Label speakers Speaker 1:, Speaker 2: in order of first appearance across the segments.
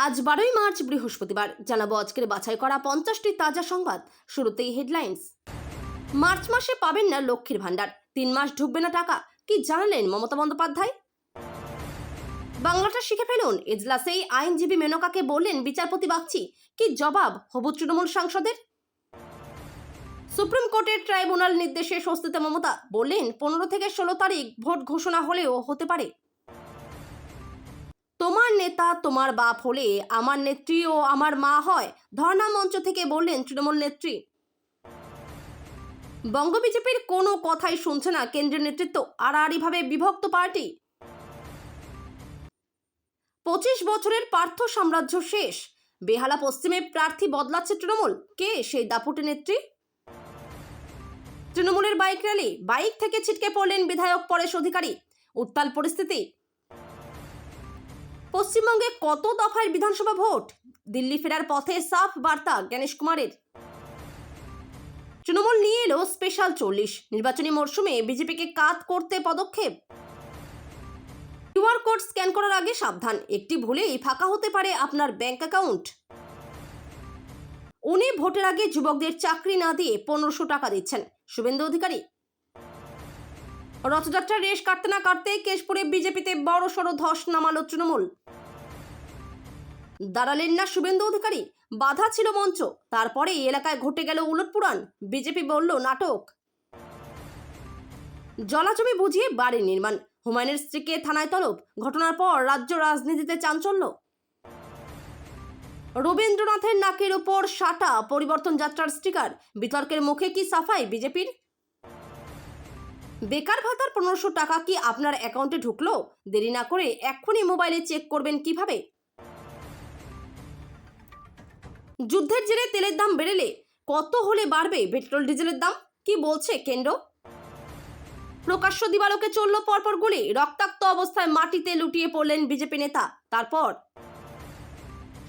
Speaker 1: আজ 12ই মার্চ বৃহস্পতিবার জানাবো আজকের বাছাই করা 50টি তাজা সংবাদ। শুরুতেই হেডলাইন্স। মার্চ মাসে পাবেন না লক্ষ্মীর ভান্ডার, 3 মাস ঢুকবে না টাকা, কি জানালেন মমতা বন্দ্যোপাধ্যায়? বাংলাটা শিখে ফেলুন, এজলাসেই আইনজীবী মেনকাকে বললেন বিচারপতি বাগচি, কি জবাব হবু তৃণমূল সাংসদের? সুপ্রিম কোর্টের ট্রাইব্যুনাল নির্দেশে স্বস্তিতে মমতা, বললেন 15 থেকে 16 তারিখ ভোট ঘোষণা হলেও হতে পারে। তোমার নেতা তোমার বাপ হলে আমার নেত্রী ও আমার মা হয়, ধর্ণা মঞ্চ থেকে বললেন তৃণমূল নেত্রী। বঙ্গ বিজেপির কোনো কথাই শুনছে না কেন্দ্রীয় নেতৃত্ব, আড়াআড়িভাবে বিভক্ত পার্টি। 25 বছরের পার্থ সাম্রাজ্য শেষ, বেহালা পশ্চিমে প্রার্থী বদলাচ্ছে তৃণমূল, কে সেই দাপুটে নেত্রী? তৃণমূলের বাইক র্যালি, বাইক থেকে ছিটকে পড়লেন বিধায়ক পরেশ অধিকারী, উত্তাল পরিস্থিতি। পশ্চিমবঙ্গে কত দফায় বিধানসভা ভোট, দিল্লি ফেরার পথে সাফ বার্তা জ্ঞানেশ কুমারের। তৃণমূল নিয়ে এলো স্পেশাল 40, নির্বাচনী মরশুমে বিজেপিকে কাত করতে পদক্ষেপ। কিউআর কোড স্ক্যান করার আগে সাবধান, একটি ভুলেই ফাঁকা হতে পারে আপনার ব্যাংক অ্যাকাউন্ট। উনি ভোটের আগে যুবকদের চাকরি না দিয়ে 1500 টাকা দিচ্ছেন, শুভেন্দু অধিকারী। রথযাত্রার রেশ কাটতে না কাটতে কেশপুরে বিজেপিতে বড় সড় ধস নামালো তৃণমূল। দাঁড়ালেন না শুভেন্দু অধিকারী, বাধা ছিল মঞ্চ, তারপরে এলাকায় ঘটে গেল উলটপুরাণ, বিজেপি বলল নাটক। জলাজমি বুঝিয়ে বাড়ি নির্মাণ, হুমায়ুনের স্ত্রীকে থানায় তলব, ঘটনার পর রাজ্য রাজনীতিতে চাঞ্চল্য। রবীন্দ্রনাথের নাকের উপর সাটা পরিবর্তন যাত্রার স্টিকার, বিতর্কের মুখে কি সাফাই বিজেপির? বেকার ভাতার 1500 টাকা কি আপনার অ্যাকাউন্টে ঢুকলো? দেরি না করে এক্ষুনি মোবাইলে চেক করবেন কিভাবে? যুদ্ধের জেরে তেলের দাম বেড়েলে কত হলে বাড়বে পেট্রোল ডিজেলের দাম, কি বলছে কেন্দ্র? প্রকাশ্য দিবালোকে চলল পরপর গুলি, রক্তাক্ত অবস্থায় মাটিতে লুটিয়ে পড়লেন বিজেপি নেতা। তারপর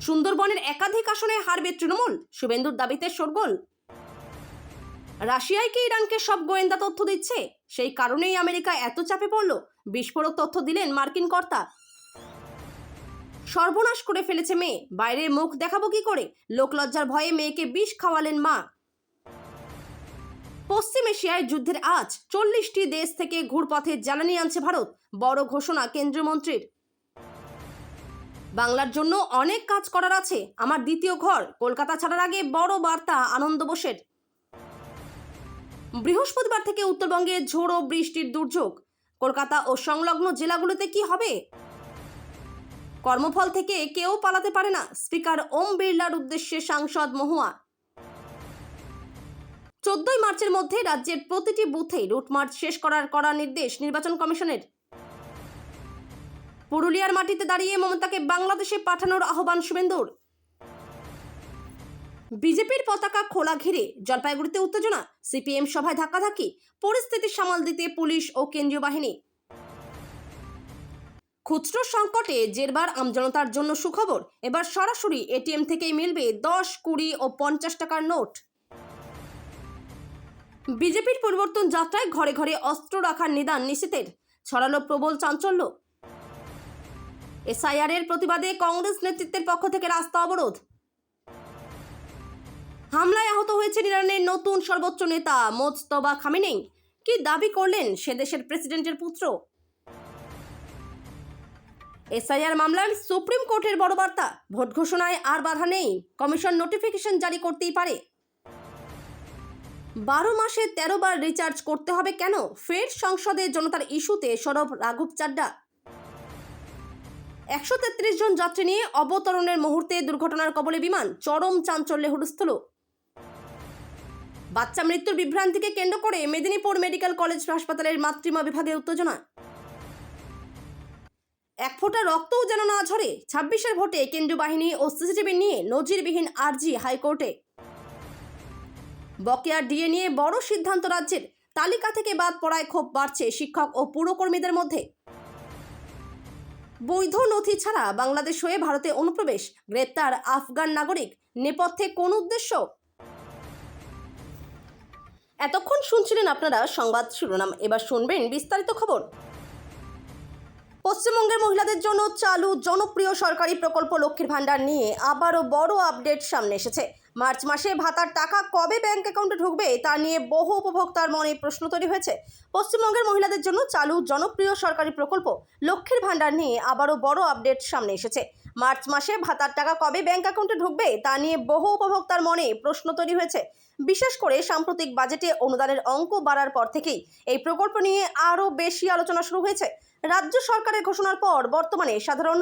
Speaker 1: সুন্দরবনের একাধিক আসনে হারবে তৃণমূল, শুভেন্দুর দাবিতে শোরগোল। রাশিয়ায় কি ইরানকে সব গোয়েন্দা তথ্য দিচ্ছে? সেই কারণেই আমেরিকা এত চাপে পড়ল, বিস্ফোরক তথ্য দিলেন মার্কিন কর্তা। সর্বনাশ করে ফেলেছে মেয়ে, বাইরে মুখ দেখাবো কি করে, লোকলজ্জার ভয়ে মেয়েকে বিষ খাওয়ালেন মা। পশ্চিম এশিয়ায় যুদ্ধের আজ, 40টি দেশ থেকে ঘুরপথে জ্বালানি আনছে ভারত, বড় ঘোষণা কেন্দ্রীয় মন্ত্রীর। বাংলার জন্য অনেক কাজ করার আছে, আমার দ্বিতীয় ঘর, কলকাতা ছাড়ার আগে বড় বার্তা আনন্দ বোসের। বৃহস্পতিবার থেকে উত্তরবঙ্গে ঝোড়ো বৃষ্টির দুর্যোগ, কলকাতা ও সংলগ্ন জেলাগুলোতে কি হবে? কর্মফল থেকে কেউ পালাতে পারে না, স্পিকার ওম বিড়লার উদ্দেশ্যে সাংসদ মহুয়া। 14ই মার্চের মধ্যে রাজ্যের প্রতিটি বুথে রুটমার্চ শেষ করার কড়া নির্দেশ নির্বাচন কমিশনের। পুরুলিয়ার মাটিতে দাঁড়িয়ে মমতাকে বাংলাদেশে পাঠানোর আহ্বান শুভেন্দুর। বিজেপির পতাকা খোলা ঘিরে জলপাইগুড়িতে উত্তেজনা, সিপিএম সভায় ধাক্কাধাক্কি, পরিস্থিতি সামাল দিতে পুলিশ ও কেন্দ্রীয় বাহিনী। খুচরো সংকটে জেরবার আমজনতার জন্য সুখবর, এবার সরাসরি এটিএম থেকেই মিলবে 10, 20 ও 50 টাকার নোট। বিজেপির পরিবর্তন যাত্রায় ঘরে ঘরে অস্ত্র রাখার নিদান নিশীথের, ছড়ালো প্রবল চাঞ্চল্য। এসআইআর এর প্রতিবাদে কংগ্রেস নেতৃত্বের পক্ষ থেকে রাস্তা অবরোধ। হামলায় আহত হয়েছেন ইরানের নতুন সর্বোচ্চ নেতা মোজতবা খামেনেই, কি দাবি করলেন সে দেশের প্রেসিডেন্টের পুত্র? এসআইআর মামলার সুপ্রিম কোর্টের বড় বার্তা, ভোট ঘোষণায় আর বাধা নেই, কমিশন নোটিফিকেশন জারি করতেই পারে। 12 মাসে 13 বার রিচার্জ করতে হবে কেন, ফের সংসদে জনতার ইস্যুতে সরব রাঘব চাড্ডা। 133 জন যাত্রী নিয়ে অবতরণের মুহূর্তে দুর্ঘটনার কবলে বিমান, চরম চাঞ্চল্যে হুলস্থুল। বাচ্চা মৃত্যুর বিভ্রান্তিকে কেন্দ্র করে মেদিনীপুর মেডিকেল কলেজ হাসপাতালের মাতৃমা বিভাগে উত্তেজনা। এক ফোঁটা রক্তও যেন না ঝরে, 26-এর ভোটে কেন্দ্রীয় বাহিনী ও সিসিটিভি নিয়ে নজিরবিহীন আর্জি হাইকোর্টে। বকেয়া ডিএ নিয়ে বড় সিদ্ধান্ত রাজ্যের, তালিকা থেকে বাদ পড়ায় ক্ষোভ বাড়ছে শিক্ষক ও পুরকর্মীদের মধ্যে। বৈধ নথি ছাড়া বাংলাদেশ হয়ে ভারতে অনুপ্রবেশ, গ্রেপ্তার আফগান নাগরিক, নেপথ্যে কোন উদ্দেশ্য? এতক্ষণ শুনছিলেন আপনারা সংবাদ শিরোনাম, এবার শুনবেন বিস্তারিত খবর। পশ্চিমবঙ্গের মহিলাদের জন্য চালু জনপ্রিয় সরকারি প্রকল্প লক্ষ্মীর ভান্ডার নিয়ে আবারও বড় আপডেট সামনে এসেছে। মার্চ মাসে ভাতার টাকা কবে ব্যাংক অ্যাকাউন্টে ঢুকবে তা নিয়ে বহু উপভোক্তার মনে প্রশ্ন তৈরি হয়েছে। পশ্চিমবঙ্গের মহিলাদের জন্য চালু জনপ্রিয় সরকারি প্রকল্প লক্ষ্মীর ভান্ডার নিয়ে আবারও বড় আপডেট সামনে এসেছে। মার্চ মাসে ভাতার টাকা কবে ব্যাংক অ্যাকাউন্টে ঢুকবে তা নিয়ে বহু উপভোক্তার মনে প্রশ্ন তৈরি হয়েছে। বিশেষ করে সাম্প্রতিক বাজেটে অনুদানের অঙ্ক বাড়ার পর থেকেই এই প্রকল্প নিয়ে আরও বেশি আলোচনা শুরু হয়েছে। রাজ্য সরকারের ঘোষণার পর বর্তমানে সাধারণ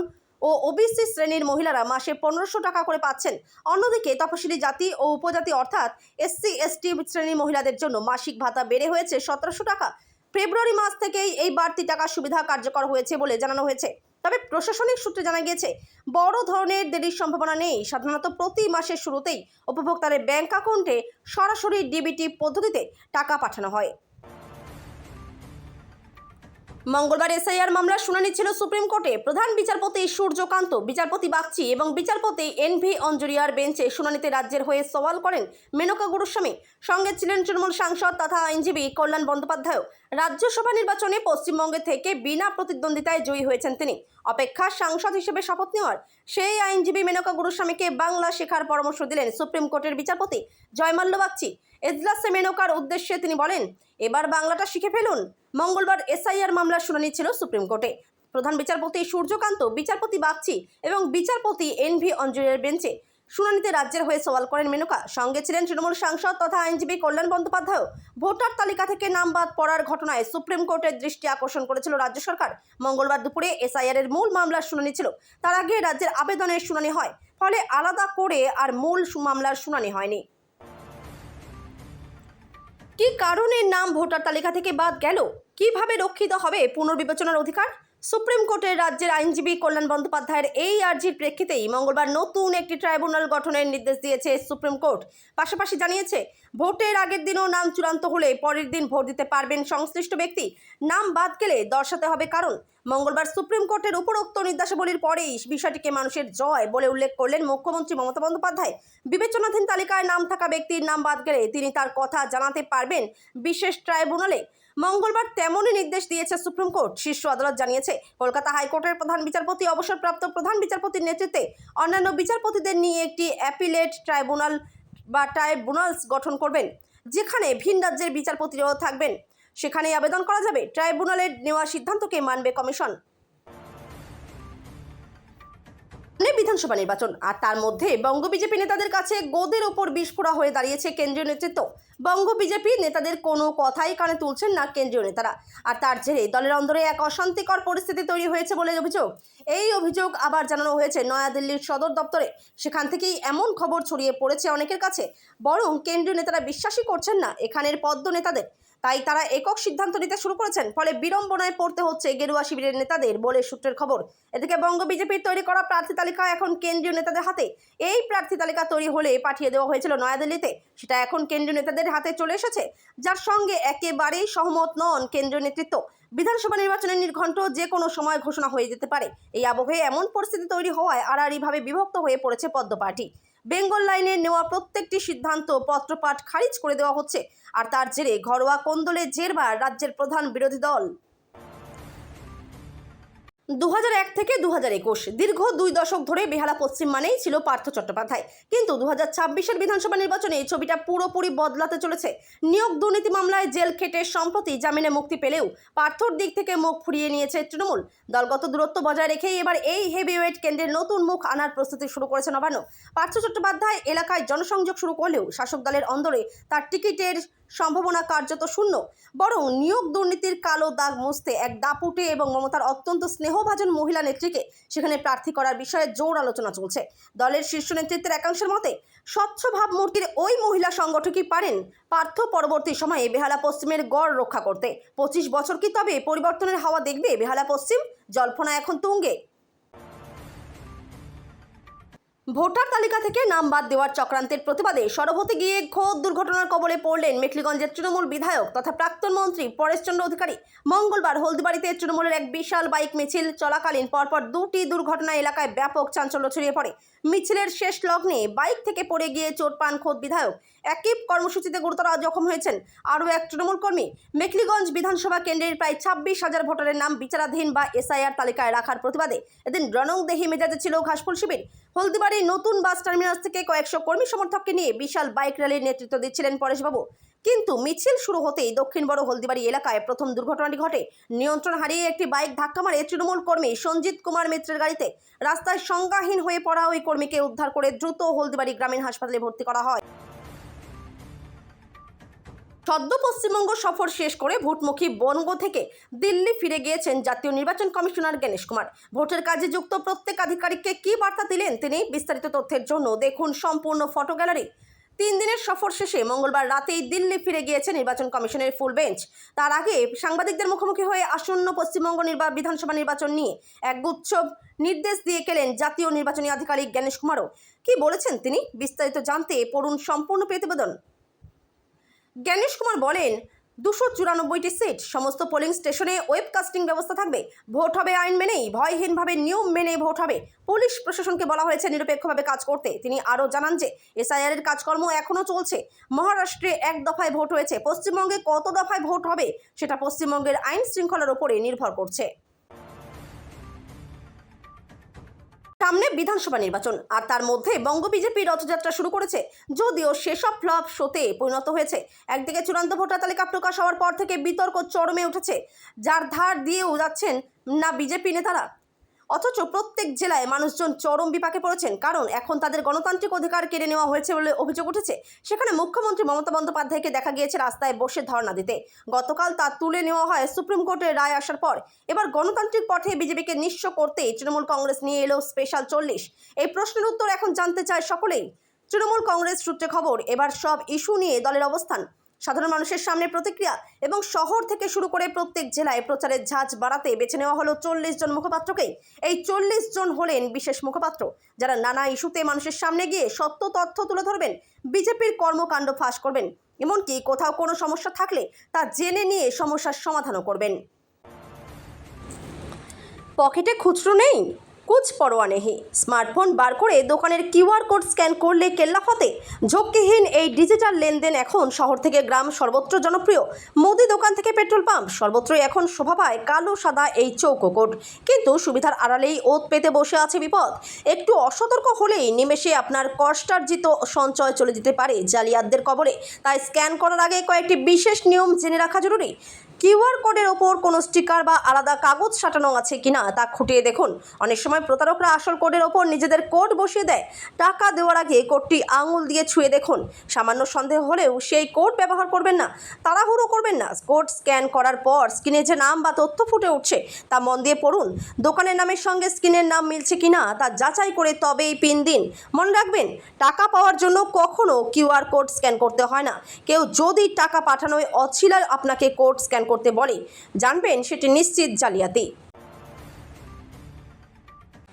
Speaker 1: ও ওবিসি শ্রেণীর মহিলারা মাসে 1500 টাকা করে পাচ্ছেন। অন্যদিকে তপশিলি জাতি ও উপজাতি অর্থাৎ SC ST শ্রেণীর মহিলাদের জন্য মাসিক ভাতা বেড়ে হয়েছে 1700 টাকা। ফেব্রুয়ারি মাস থেকেই এই বাড়তি টাকার সুবিধা কার্যকর হয়েছে বলে জানানো হয়েছে। তবে প্রশাসনিক সূত্রে জানা গিয়েছে বড় ধরনের দেরির সম্ভাবনা নেই। সাধারণত প্রতি মাসের শুরুতেই উপভোক্তাদের ব্যাংক অ্যাকাউন্টে সরাসরি DBT পদ্ধতিতে টাকা পাঠানো হয়। মঙ্গলবার SIR মামলার শুনানি ছিল সুপ্রিম কোর্টে। প্রধান বিচারপতি সূর্যকান্ত, বিচারপতি বাগচি এবং বিচারপতি NV অঞ্জরিয়ার বেঞ্চে শুনানিতে রাজ্যের হয়ে সওয়াল করেন মেনকা গুরুস্বামী। সঙ্গে ছিলেন তৃণমূল সাংসদ তথা আইনজীবী কল্যাণ বন্দ্যোপাধ্যায়। রাজ্যসভা নির্বাচনে পশ্চিমবঙ্গে থেকে বিনা প্রতিদ্বন্দ্বিতায় জয়ী হয়েছেন তিনি। অপেক্ষা সাংসদ হিসেবে শপথ নেওয়ার। সেই আইনজীবী মেনকা গুরুস্বামীকে বাংলা শেখার পরামর্শ দিলেন সুপ্রিম কোর্টের বিচারপতি জয়মাল্য বাগচি। এজলাসে মেনকার উদ্দেশ্যে তিনি বলেন, এবার বাংলাটা শিখে ফেলুন। মঙ্গলবার SIR মামলার শুনানি ছিল সুপ্রিম কোর্টে। প্রধান বিচারপতি সূর্যকান্ত, বিচারপতি বাগচি এবং বিচারপতি NV অঞ্জরিয়ার বেঞ্চে শুনানিতে রাজ্যের হয়ে সওয়াল করেন মেনকা। সঙ্গে ছিলেন তৃণমূল সাংসদ তথা আইনজীবী কল্যাণ বন্দ্যোপাধ্যায়। ভোটার তালিকা থেকে নাম বাদ পড়ার ঘটনায় সুপ্রিম কোর্টের দৃষ্টি আকর্ষণ করেছিল রাজ্য সরকার। মঙ্গলবার দুপুরে SIR এর মূল মামলার শুনানি ছিল। তার আগে রাজ্যের আবেদনের শুনানি হয়, ফলে আলাদা করে আর মূল মামলার শুনানি হয়নি। কি কারণে নাম ভোটার তালিকা থেকে বাদ গেল? কিভাবে রক্ষিত হবে পুনর্বিবেচনার অধিকার? সুপ্রিম কোর্টের রাজ্যের আইনজীবী কল্যাণ বন্দ্যোপাধ্যায়ের এই আর্জির প্রেক্ষিতেই মঙ্গলবার নতুন একটি ট্রাইব্যুনাল গঠনের নির্দেশ দিয়েছে সুপ্রিম কোর্ট। পাশাপাশি জানিয়েছে, ভোটের আগের দিনও নাম চূড়ান্ত হলে পরের দিন ভোট দিতে পারবেন সংশ্লিষ্ট ব্যক্তি। নাম বাদ গেলে দর্শাতে হবে কারণ। মঙ্গলবার সুপ্রিম কোর্টের উপরোক্ত নির্দেশাবলীর পরেই বিষয়টিকে মানুষের জয় বলে উল্লেখ করলেন মুখ্যমন্ত্রী মমতা বন্দ্যোপাধ্যায়। বিবেচনাধীন তালিকায় নাম থাকা ব্যক্তির নাম বাদ গেলে তিনি তার কথা জানাতে পারবেন বিশেষ ট্রাইব্যুনালে। মঙ্গলবার তেমনই নির্দেশ দিয়েছে সুপ্রিম কোর্ট। শীর্ষ আদালত জানিয়েছে, কলকাতা হাইকোর্টের প্রধান বিচারপতি অবসরপ্রাপ্ত প্রধান বিচারপতির নেতৃত্বে অন্যান্য বিচারপতিদের নিয়ে একটি অ্যাপিলেট ট্রাইব্যুনাল বা ট্রাইব্যুনালস গঠন করবেন, যেখানে ভিন রাজ্যের বিচারপতিরাও থাকবেন। সেখানেই আবেদন করা যাবে। ট্রাইব্যুনালের নেওয়া সিদ্ধান্তকে মানবে কমিশন। বিধানসভা নির্বাচন, আর তার মধ্যে বঙ্গ বিজেপি নেতাদের কাছে গোদের ওপর বিস্ফোরা হয়ে দাঁড়িয়েছে কেন্দ্রীয় নেতৃত্ব। বঙ্গ বিজেপি নেতাদের কোনো কথাই কানে তুলছেন না কেন্দ্রীয় নেতারা, আর তার জেরে দলের অন্দরে এক অশান্তিকর পরিস্থিতি তৈরি হয়েছে বলে অভিযোগ। এই অভিযোগ আবার জানানো হয়েছে নয়াদিল্লির সদর দপ্তরে। সেখান থেকেই এমন খবর ছড়িয়ে পড়েছে অনেকের কাছে, বরং কেন্দ্রীয় নেতারা বিশ্বাসই করছেন না এখানের পদ্ম নেতাদের। তাই তারা একক সিদ্ধান্ত নিতে শুরু করেছেন, ফলে বিড়ম্বনায় পড়তে হচ্ছে গেরুয়া শিবিরের নেতাদের বলে সূত্রের খবর। এদিকে বঙ্গ বিজেপির তৈরি করা প্রার্থী তালিকা এখন কেন্দ্রীয় নেতাদের হাতে। এই প্রার্থী তালিকা তৈরি হলে পাঠিয়ে দেওয়া হয়েছিল নয়াদিল্লিতে, সেটা এখন কেন্দ্রীয় নেতাদের হাতে চলে এসেছে, যার সঙ্গে একেবারেই সহমত নন কেন্দ্রীয় নেতৃত্ব। বিধানসভা নির্বাচনের নির্ঘণ্ট যে কোনো সময় ঘোষণা হয়ে যেতে পারে। এই আবহে এমন পরিস্থিতি তৈরি হওয়ায় আড়াআড়িভাবে বিভক্ত হয়ে পড়েছে পদ্ম পার্টি। বেঙ্গল লাইনে নেওয়া প্রত্যেকটি সিদ্ধান্ত পত্রপাঠ খারিজ করে দেওয়া হচ্ছে, আর তার জেরে ঘরোয়া কোন্দলে জেরবার রাজ্যের প্রধান বিরোধী দল। 2001 থেকে 2021 দীর্ঘ 2 দশক ধরে বেহালা পশ্চিম মানেই ছিল পার্থ চট্টোপাধ্যায়। কিন্তু 2026-এর বিধানসভা নির্বাচনে এই ছবিটা পুরোপুরি বদলাতে চলেছে। নিয়োগ দুর্নীতি মামলায় জেল খেটে সম্প্রতি জামিনে মুক্তি পেলেও পার্থর দিক থেকে মুখ ফুরিয়ে নিয়েছে তৃণমূল। দলগত দূরত্ব বজায় রেখেই এবার এই হেভিওয়েট কেন্দ্রের নতুন মুখ আনার প্রস্তুতি শুরু করেছে নবান্ন। পার্থ চট্টোপাধ্যায় এলাকায় জনসংযোগ শুরু করলেও শাসক দলের অন্দরে তার টিকিটের সম্ভাবনা কার্যত শূন্য। বরং নিয়োগ দুর্নীতির কালো দাগ মুছতে এক দাপুটে এবং মমতার অত্যন্ত স্নেহভাজন মহিলা নেত্রীকে সেখানে প্রার্থী করার বিষয়ে জোর আলোচনা চলছে। দলের শীর্ষ নেতৃত্বের একাংশের মতে, স্বচ্ছ ভাবমূর্তির ওই মহিলা সংগঠকই পারেন পার্থ পরবর্তী সময়ে বেহালা পশ্চিমের গড় রক্ষা করতে। 25 বছর কি তবে পরিবর্তনের হাওয়া দেখবে বেহালা পশ্চিম? জল্পনা এখন তুঙ্গে। ভোটার তালিকা থেকে নাম বাদ দেওয়ার চক্রান্তের প্রতিবাদে সরব হতে গিয়ে ঘোর দুর্ঘটনার কবলে পড়লেন মেখলিগঞ্জের তৃণমূল বিধায়ক তথা প্রাক্তন মন্ত্রী পরেশচন্দ্র অধিকারী। মঙ্গলবার হলদিবাড়িতে তৃণমূলের এক বিশাল বাইক মিছিল চলাকালীন পরপর দুটি দুর্ঘটনা এলাকায় ব্যাপক চাঞ্চল্য ছড়িয়ে পড়ে। মিছিলের শেষ লগ্নে বাইক থেকে পড়ে গিয়ে চোট পান খোদ বিধায়ক। একই কর্মসূচিতে গুরুতর জখম হয়েছেন আরও এক তৃণমূল কর্মী। মেখলিগঞ্জ বিধানসভা কেন্দ্রের প্রায় 26,000 ভোটারের নাম বিচারাধীন বা এসআইআর তালিকায় রাখার প্রতিবাদে এদিন রণংদেহী মেজাজে ছিল ঘাসফুল শিবির। হলদিবাড়ির নতুন বাস টার্মিনাস থেকে কয়েকশো কর্মী সমর্থককে নিয়ে বিশাল বাইক র্যালির নেতৃত্ব দিচ্ছিলেন পরেশবাবু। কিন্তু মিছিল শুরু হতেই দক্ষিণ বড় হলদিবাড়ি এলাকায় প্রথম দুর্ঘটনাটি ঘটে। নিয়ন্ত্রণ হারিয়ে একটি বাইক ধাক্কা মারে তৃণমূল কর্মী সঞ্জিত কুমার মিত্রের গাড়িতে। রাস্তায় সংজ্ঞাহীন হয়ে পড়া ওই কর্মীকে উদ্ধার করে দ্রুত হলদিবাড়ি গ্রামীণ হাসপাতালে ভর্তি করা হয়। সদ্য পশ্চিমবঙ্গ সফর শেষ করে ভোটমুখী বনগ থেকে দিল্লি ফিরে গিয়েছেন জাতীয় নির্বাচন কমিশনার গণেশ কুমার। ভোটের কাজে যুক্ত প্রত্যেক আধিকারিককে কী বার্তা দিলেন তিনি, বিস্তারিত তথ্যের জন্য দেখুন সম্পূর্ণ ফটো গ্যালারি। 3 দিনের সফর শেষে মঙ্গলবার রাতেই দিল্লি ফিরে গিয়েছে নির্বাচন কমিশনের ফুল বেঞ্চ। তার আগে সাংবাদিকদের মুখোমুখি হয়ে আসন্ন পশ্চিমবঙ্গ বিধানসভা নির্বাচন নিয়ে একগুচ্ছ নির্দেশ দিয়ে গেলেন জাতীয় নির্বাচনী আধিকারিক গণেশ কুমারও। কি বলেছেন তিনি, বিস্তারিত জানতে পড়ুন সম্পূর্ণ প্রতিবেদন। গণেশ কুমার বলেন, 294টি সিট, সমস্ত পোলিং স্টেশনে ওয়েবকাস্টিং ব্যবস্থা থাকবে। ভোট হবে আইন মেনেই, ভয়হীনভাবে নিয়ম মেনে ভোট হবে। পুলিশ প্রশাসনকে বলা হয়েছে নিরপেক্ষভাবে কাজ করতে। তিনি আরও জানান যে এসআইআর এর কাজকর্ম এখনও চলছে। মহারাষ্ট্রে 1 দফায় ভোট হয়েছে, পশ্চিমবঙ্গে কত দফায় ভোট হবে সেটা পশ্চিমবঙ্গের আইন শৃঙ্খলার উপরে নির্ভর করছে। সামনে বিধানসভা নির্বাচন, আর তার মধ্যে বঙ্গ বিজেপি রথযাত্রা শুরু করেছে। যদিও সেসব ফ্লপ শোতে পরিণত হয়েছে। একদিকে চূড়ান্ত ভোটার তালিকা প্রকাশ হওয়ার পর থেকে বিতর্ক চরমে উঠেছে, যার ধার দিয়েও যাচ্ছেন না বিজেপি নেতারা। অথচ প্রত্যেক জেলায় মানুষজন চরম বিপাকে পড়েছেন, কারণ এখন তাদের গণতান্ত্রিক অধিকার কেড়ে নেওয়া হয়েছে বলে অভিযোগ উঠেছে। সেখানে মুখ্যমন্ত্রী মমতা বন্দ্যোপাধ্যায়কে দেখা গিয়েছে রাস্তায় বসে ধর্ণা দিতে। গতকাল তা তুলে নেওয়া হয় সুপ্রিম কোর্টের রায় আসার পর। এবার গণতান্ত্রিক পথে বিজেপিকে নিঃস্ব করতে তৃণমূল কংগ্রেস নিয়ে এলো স্পেশাল 40। এই প্রশ্নের উত্তর এখন জানতে চায় সকলেই। তৃণমূল কংগ্রেস সূত্রে খবর, এবার সব ইস্যু নিয়ে দলের অবস্থান, সাধারণ মানুষের সামনে প্রতিক্রিয়া এবং শহর থেকে শুরু করে প্রত্যেক জেলায় প্রচারের ঝাঁজ বাড়াতে বেছে নেওয়া হলো 40 জন মুখপাত্রকেই। এই 40 জন হলেন বিশেষ মুখপাত্র, যারা নানা ইস্যুতে মানুষের সামনে গিয়ে সত্য তথ্য তুলে ধরবেন, বিজেপির কর্মকাণ্ড ফাঁস করবেন, এমনকি কোথাও কোনো সমস্যা থাকলে তা জেনে নিয়ে সমস্যার সমাধানও করবেন। পকেটে খুচরো নেই, কুছ পরোয়া নেই, স্মার্টফোন বার করে দোকানের কিউআর কোড স্ক্যান করলে কেল্লাফতে। ঝক্কিহীন এই ডিজিটাল লেনদেন এখন শহর থেকে গ্রাম সর্বত্র জনপ্রিয়। মুদি দোকান থেকে পেট্রোল পাম্প, সর্বত্রই এখন শোভা পায় কালো সাদা এই চৌকো কোড। কিন্তু সুবিধার আড়ালেই ওত পেতে বসে আছে বিপদ। একটু অসতর্ক হলেই নিমেষে আপনার কষ্টার্জিত সঞ্চয় চলে যেতে পারে জালিয়াতদের কবলে। তাই স্ক্যান করার আগে কয়েকটি বিশেষ নিয়ম জেনে রাখা জরুরি। কিউআর কোডের ওপর কোনো স্টিকার বা আলাদা কাগজ সাঁটানো আছে কিনা তা খুঁটিয়ে দেখুন। অনেক সময় প্রতারকরা আসল কোডের ওপর নিজেদের কোড বসিয়ে দেয়। টাকা দেওয়ার আগে কোডটি আঙুল দিয়ে ছুঁয়ে দেখুন। সামান্য সন্দেহ হলেও সেই কোড ব্যবহার করবেন না, তাড়াহুড়ো করবেন না। কোড স্ক্যান করার পর স্ক্রিনে যে নাম বা তথ্য ফুটে উঠছে তা মন দিয়ে পড়ুন। দোকানের নামের সঙ্গে স্ক্রিনের নাম মিলছে কিনা তা যাচাই করে তবেই পিন দিন। মনে রাখবেন, টাকা পাওয়ার জন্য কখনো কিউআর কোড স্ক্যান করতে হয় না। কেউ যদি টাকা পাঠানোয় অছিলায় আপনাকে কোড স্ক্যান করতে বলে, জানবেন সেটি নিশ্চিত জালিয়াতি।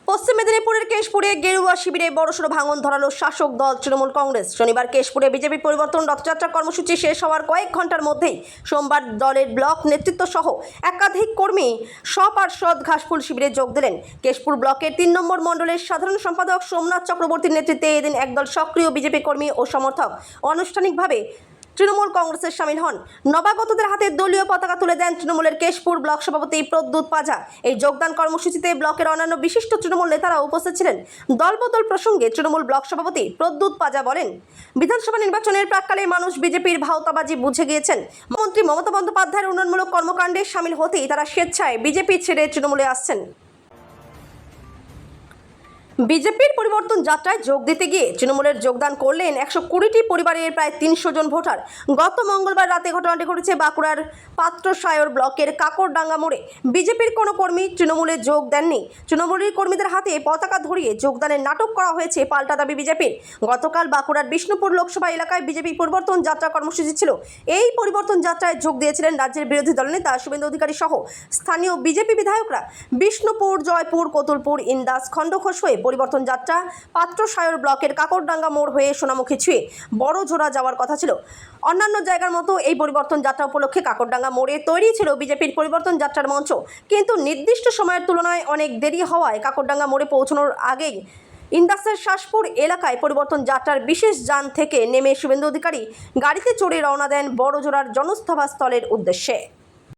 Speaker 1: পশ্চিম মেদিনীপুরের কেশপুরে গেরুয়া শিবিরে বড়সড় ভাঙন ধরালো শাসক দল তৃণমূল কংগ্রেস। শনিবার কেশপুরে বিজেপি পরিবর্তন রথযাত্রা কর্মসূচি শেষ হওয়ার কয়েক ঘন্টার মধ্যেই সোমবার দলের ব্লক নেতৃত্ব সহ একাধিক কর্মী সপার্ষদ ঘাসফুল শিবিরে যোগ দিলেন। কেশপুর ব্লকের 3 নম্বর মণ্ডলের সাধারণ সম্পাদক সোমনাথ চক্রবর্তীর নেতৃত্বে এদিন একদল সক্রিয় বিজেপি কর্মী ও সমর্থক আনুষ্ঠানিকভাবে তৃণমূল কংগ্রেসে সামিল হন। নবাগতদের হাতে দলীয় পতাকা তুলে দেন তৃণমূলের কেশপুর ব্লক সভাপতি প্রদ্যুৎ পাজা। এই যোগদান কর্মসূচিতে ব্লকের অন্যান্য বিশিষ্ট তৃণমূল নেতারা উপস্থিত ছিলেন। দলবদল প্রসঙ্গে তৃণমূল ব্লক সভাপতি প্রদ্যুৎ পাজা বলেন, বিধানসভা নির্বাচনের প্রাক্কালে মানুষ বিজেপির ভাওতাবাজি বুঝে গিয়েছেন। মন্ত্রী মমতা বন্দ্যোপাধ্যায়ের উন্নয়নমূলক কর্মকাণ্ডে সামিল হতেই তারা স্বেচ্ছায় বিজেপি ছেড়ে তৃণমূলে আসছেন। বিজেপির পরিবর্তন যাত্রায় যোগ দিতে গিয়ে তৃণমূলের যোগদান করলেন 120টি পরিবারের প্রায় 300 জন ভোটার। গত মঙ্গলবার রাতে ঘটনাটি ঘটেছে বাঁকুড়ার পাত্রসায়র ব্লকের কাকরডাঙ্গা মোড়ে। বিজেপির কোনো কর্মী তৃণমূলে যোগ দেননি। তৃণমূলের কর্মীদের হাতে পতাকা ধরিয়ে যোগদানের নাটক করা হয়েছে পাল্টা দাবি বিজেপির। গতকাল বাঁকুড়ার বিষ্ণুপুর লোকসভা এলাকায় বিজেপি পরিবর্তন যাত্রা কর্মসূচি ছিল। এই পরিবর্তন যাত্রায় যোগ দিয়েছিলেন রাজ্যের বিরোধী দলনেতা শুভেন্দু অধিকারী সহ স্থানীয় বিজেপি বিধায়করা। বিষ্ণুপুর, জয়পুর, কতুলপুর, ইন্দাস, খণ্ডঘোষ হয়ে পরিবর্তন যাত্রা পাত্রসায়র ব্লকের কাকরডাঙ্গা মোড় হয়ে সোনামুখী ছুঁয়ে বড়জোড়া যাওয়ার কথা ছিল। অন্যান্য জায়গার মতো এই পরিবর্তন যাত্রা উপলক্ষে কাকরডাঙ্গা মোড়ে তৈরি ছিল বিজেপির পরিবর্তন যাত্রার মঞ্চ, কিন্তু নির্দিষ্ট সময়ের তুলনায় অনেক দেরি হওয়ায় কাকরডাঙ্গা মোড়ে পৌঁছানোর আগেই ইন্দাসের শাসপুর এলাকায় পরিবর্তন যাত্রার বিশেষ যান থেকে নেমে শুভেন্দু অধিকারী গাড়িতে চড়ে রওনা দেন বড়জোড়ার জনসভাস্থলের উদ্দেশ্যে।